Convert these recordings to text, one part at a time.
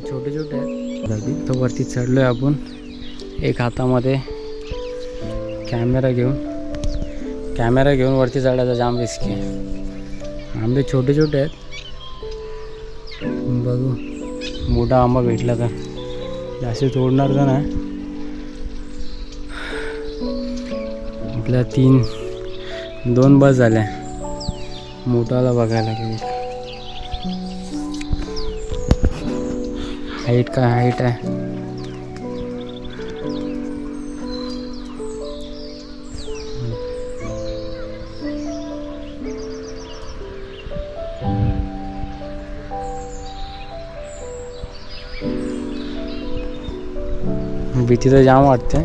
छोटे छोटे आहेत. तो वरती चढलोय आपण. एक हातामध्ये कॅमेरा घेऊन वरती चढायचा जाम रिस्की आहे. आंबे छोटे छोटे आहेत. बघू मोठा आंबा भेटला तर जास्त तोडणार तर नाही. आपल्या 2 बस झाल्या. मोठाला बघायला गेली. हाईट आहे. भीती तर जाम वाटते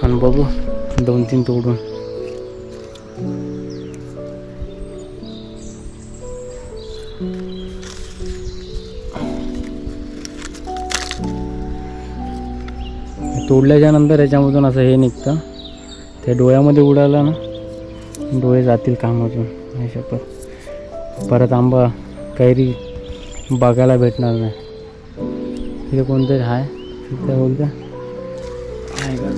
पण बघू 2-3 तोडून. तोडल्याच्या नंतर याच्यामधून असं हे निघतं. ते डोळ्यामध्ये उडालं ना डोळे जातील कामातून. नाही शपथ परत आंबा कैरी बघायला भेटणार नाही. इथे कोणतरी आहे. काय बोलतं आहे का?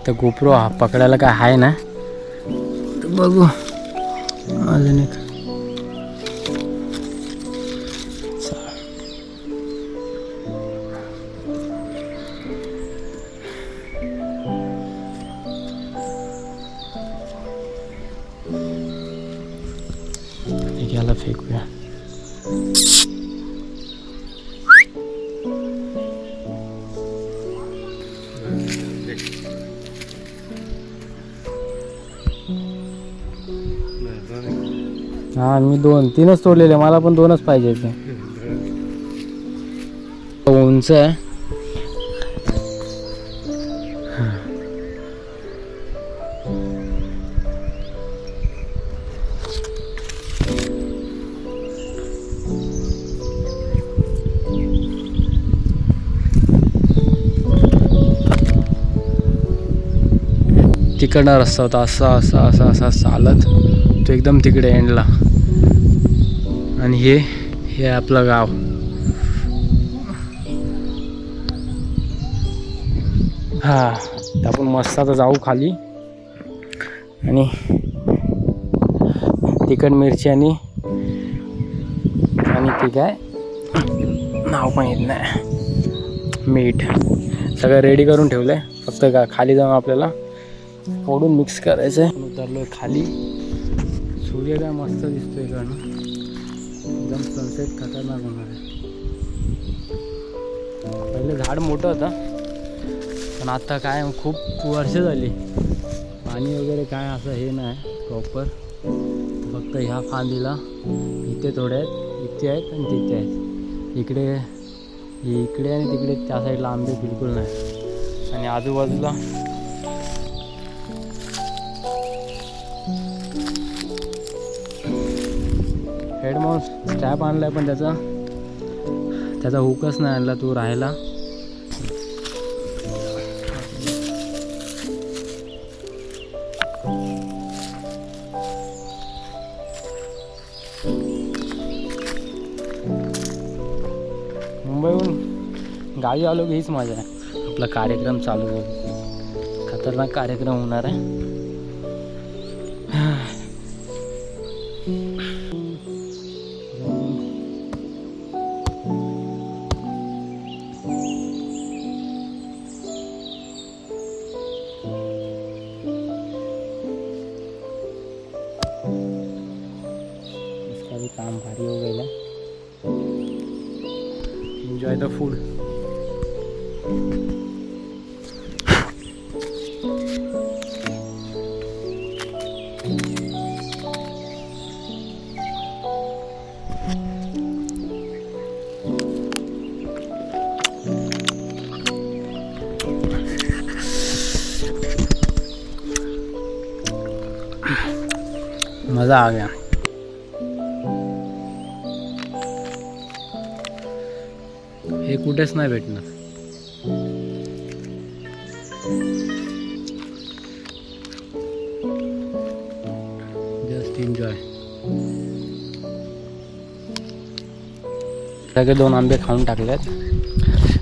तर गोप्रो पकडायला काय आहे ना तर बघू अजून एक. याला फेकूया. हा मी 2-3च तोडलेले. मला पण 2च पाहिजे. उंच आहे. तिकडनं रस्ता होता असा चालत तो एकदम तिकडे एंडला. आणि हे आपलं गाव. हा तर आपण मस्त आता जाऊ खाली. आणि तिखट मिरची आणि ती काय नाव पण येत नाही मीठ सगळं रेडी करून ठेवलंय. फक्त खाली जाऊन आपल्याला फोडून मिक्स करायचं आहे. उतरलोय खाली. सूर्य काय मस्त दिसतोय इकडनं. एकदम सनसेट खतरनाक होणार आहे. पहिले झाड मोठं होतं पण आता काय खूप वर्ष झाली. पाणी वगैरे काय असं हे नाही प्रॉपर. फक्त ह्या फांदीला इथे थोडे आहेत, इथे आहेत आणि तिथे आहेत. इकडे आणि तिकडे त्या साईडला आंबे बिलकुल नाही. आणि आजूबाजूला हेडमाउस स्ट्रॅप आणलाय पण त्याचा हुकच नाही आणला. तो राहिला. मुंबईहून गावी आलो की हीच मजा आहे. आपला कार्यक्रम चालू होईल. खतरनाक कार्यक्रम होणार आहे. काम भारी हो गया. Enjoy the food. मज़ा आ गया. हे कुठेच नाही भेटणार. एन्जॉय. सगळे 2 आंबे खाऊन टाकलेत.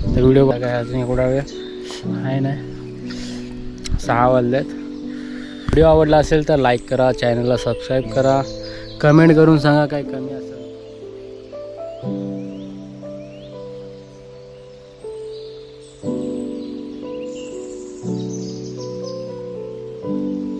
तर व्हिडिओ काय अजून एवढा वेळ आहे नाही, 6 वाजलेत. व्हिडिओ आवडला असेल तर लाईक करा, चॅनलला सबस्क्राईब करा, कमेंट करून सांगा काय कमी असेल.